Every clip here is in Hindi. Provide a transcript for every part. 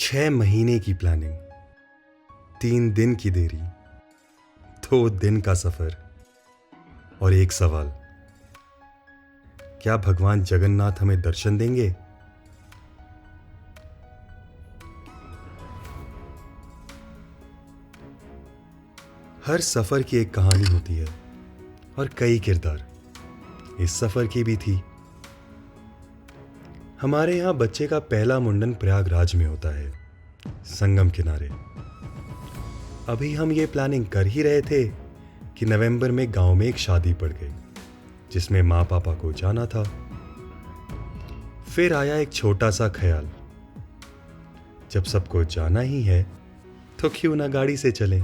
6 महीने की प्लानिंग, 3 दिन की देरी, 2 दिन का सफर और एक सवाल, क्या भगवान जगन्नाथ हमें दर्शन देंगे? हर सफर की एक कहानी होती है और कई किरदार। इस सफर की भी थी। हमारे यहाँ बच्चे का पहला मुंडन प्रयागराज में होता है, संगम किनारे। अभी हम ये प्लानिंग कर ही रहे थे कि नवंबर में गांव में एक शादी पड़ गई जिसमें माँ पापा को जाना था। फिर आया एक छोटा सा ख्याल, जब सबको जाना ही है तो क्यों ना गाड़ी से चलें।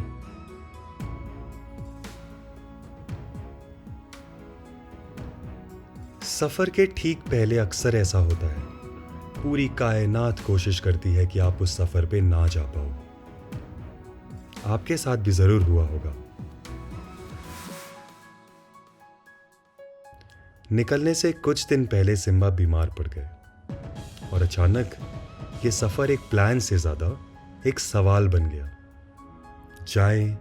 सफर के ठीक पहले अक्सर ऐसा होता है, पूरी कायनात कोशिश करती है कि आप उस सफर पे ना जा पाओ। आपके साथ भी जरूर हुआ होगा। निकलने से कुछ दिन पहले सिम्बा बीमार पड़ गए और अचानक ये सफर एक प्लान से ज्यादा एक सवाल बन गया। जाएं,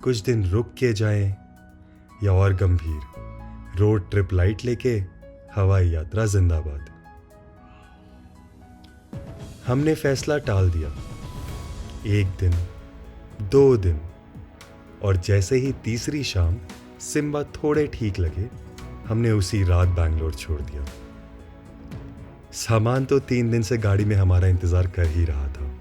कुछ दिन रुक के जाएं, या और गंभीर, रोड ट्रिप लाइट लेके हवाई यात्रा जिंदाबाद। हमने फैसला टाल दिया। 1 दिन, 2 दिन, और जैसे ही तीसरी शाम सिम्बा थोड़े ठीक लगे, हमने उसी रात बैंगलोर छोड़ दिया। सामान तो 3 दिन से गाड़ी में हमारा इंतजार कर ही रहा था।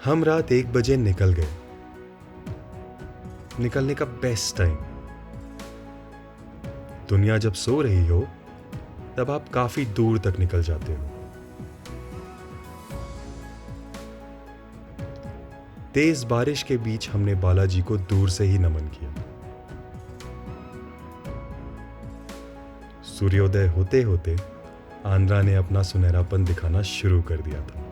हम रात 1 बजे निकल गए। निकलने का बेस्ट टाइम। दुनिया जब सो रही हो तब आप काफी दूर तक निकल जाते हो। तेज बारिश के बीच हमने बालाजी को दूर से ही नमन किया। सूर्योदय होते होते आंध्रा ने अपना सुनहरापन दिखाना शुरू कर दिया था।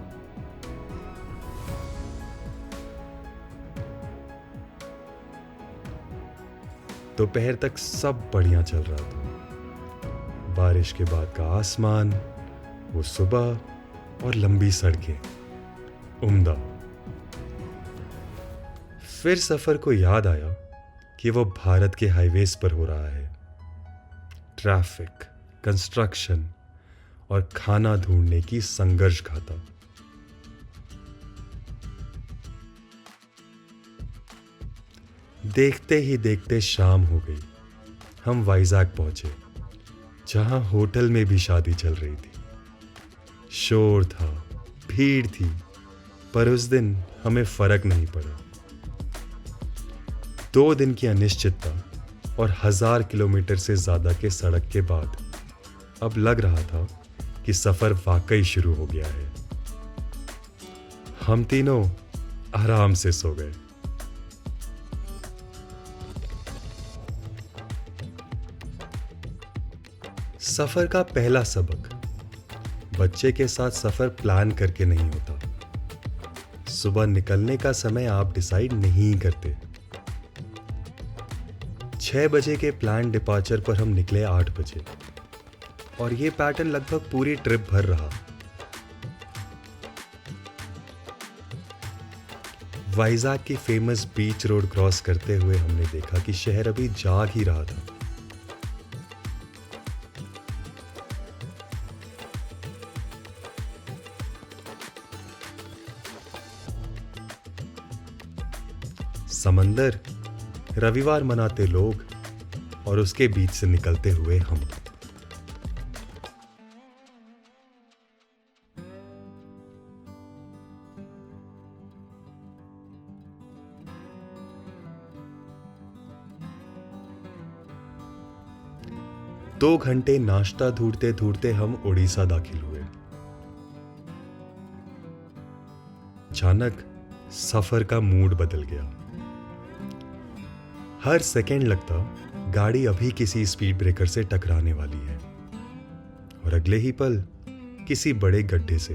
दोपहर तक सब बढ़िया चल रहा था। बारिश के बाद का आसमान, वो सुबह और लंबी सड़कें, उम्दा। फिर सफर को याद आया कि वो भारत के हाईवेज पर हो रहा है। ट्रैफिक, कंस्ट्रक्शन और खाना ढूंढने की संघर्ष गाथा। देखते ही देखते शाम हो गई। हम वाइजैक पहुंचे, जहां होटल में भी शादी चल रही थी। शोर था, भीड़ थी, पर उस दिन हमें फर्क नहीं पड़ा। 2 दिन की अनिश्चितता और 1000 किलोमीटर से ज्यादा के सड़क के बाद अब लग रहा था कि सफर वाकई शुरू हो गया है। हम तीनों आराम से सो गए। सफर का पहला सबक, बच्चे के साथ सफर प्लान करके नहीं होता। सुबह निकलने का समय आप डिसाइड नहीं करते। 6 बजे के प्लान डिपार्चर पर हम निकले 8 बजे, और ये पैटर्न लगभग पूरी ट्रिप भर रहा। वाइजैक की फेमस बीच रोड क्रॉस करते हुए हमने देखा कि शहर अभी जाग ही रहा था। समंदर, रविवार मनाते लोग और उसके बीच से निकलते हुए हम। दो घंटे नाश्ता ढूंढते ढूंढते हम उड़ीसा दाखिल हुए। अचानक सफर का मूड बदल गया। हर सेकंड लगता गाड़ी अभी किसी स्पीड ब्रेकर से टकराने वाली है, और अगले ही पल किसी बड़े गड्ढे से।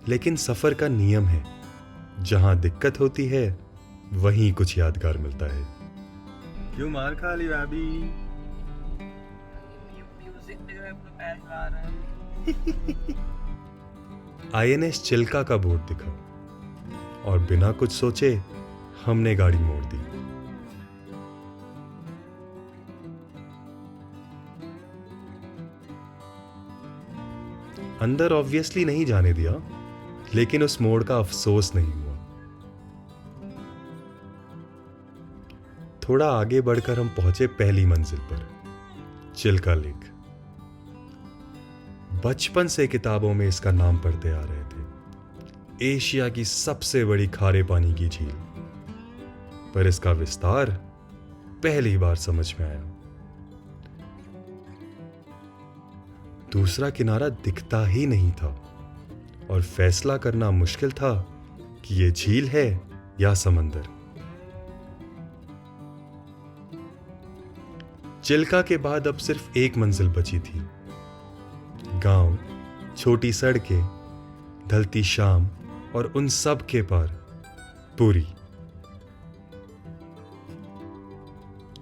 लेकिन सफर का नियम है, जहां दिक्कत होती है वहीं कुछ यादगार मिलता है। क्यों मार खा ली भाभी? म्यूजिक पे जो है अपना पैर हिला रहा है। आईएनएस चिल्का का बोर्ड दिखा और बिना कुछ सोचे हमने गाड़ी मोड़ दी। अंदर ऑब्वियसली नहीं जाने दिया, लेकिन उस मोड़ का अफसोस नहीं हुआ। थोड़ा आगे बढ़कर हम पहुंचे पहली मंजिल पर, चिल्का लेक। बचपन से किताबों में इसका नाम पढ़ते आ रहे थे, एशिया की सबसे बड़ी खारे पानी की झील। पर इसका विस्तार पहली बार समझ में आया। दूसरा किनारा दिखता ही नहीं था और फैसला करना मुश्किल था कि ये झील है या समंदर। चिल्का के बाद अब सिर्फ एक मंजिल बची थी। गांव, छोटी सड़कें, ढलती शाम और उन सब के पार पूरी।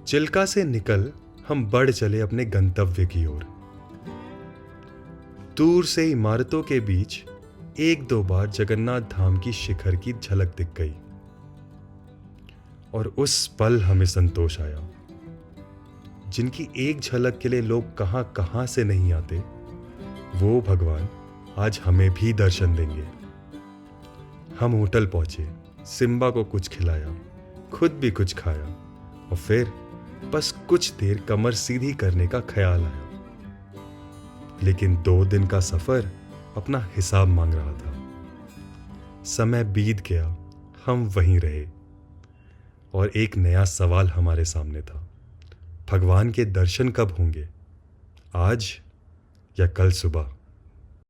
चिल्का से निकल हम बढ़ चले अपने गंतव्य की ओर। दूर से इमारतों के बीच एक दो बार जगन्नाथ धाम की शिखर की झलक दिख गई और उस पल हमें संतोष आया। जिनकी एक झलक के लिए लोग कहां कहां से नहीं आते, वो भगवान आज हमें भी दर्शन देंगे। हम होटल पहुंचे, सिम्बा को कुछ खिलाया, खुद भी कुछ खाया और फिर बस कुछ देर कमर सीधी करने का ख्याल आया। लेकिन 2 दिन का सफर अपना हिसाब मांग रहा था। समय बीत गया, हम वहीं रहे और एक नया सवाल हमारे सामने था। भगवान के दर्शन कब होंगे, आज या कल सुबह?